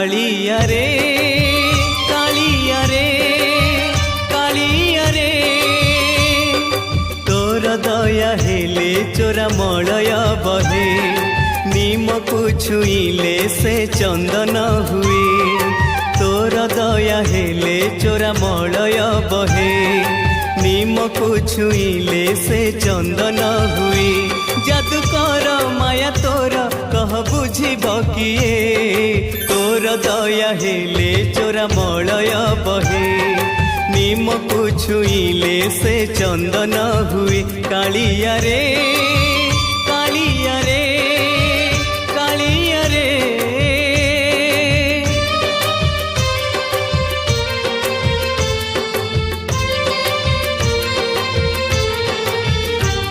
कालिया रे कालिया रे कालिया रे तोर दया हेले चोरा मलय बहे निम को छुईले से चंदन हुए तोर दया हेले चोरा मलय बहे निम को छुईले से चंदन हुए जादू कर माया तोर कह बुझिब किए तोर दया हेले चोरा मलय बहे निम को छुईले से चंदन हुए कालिया रे।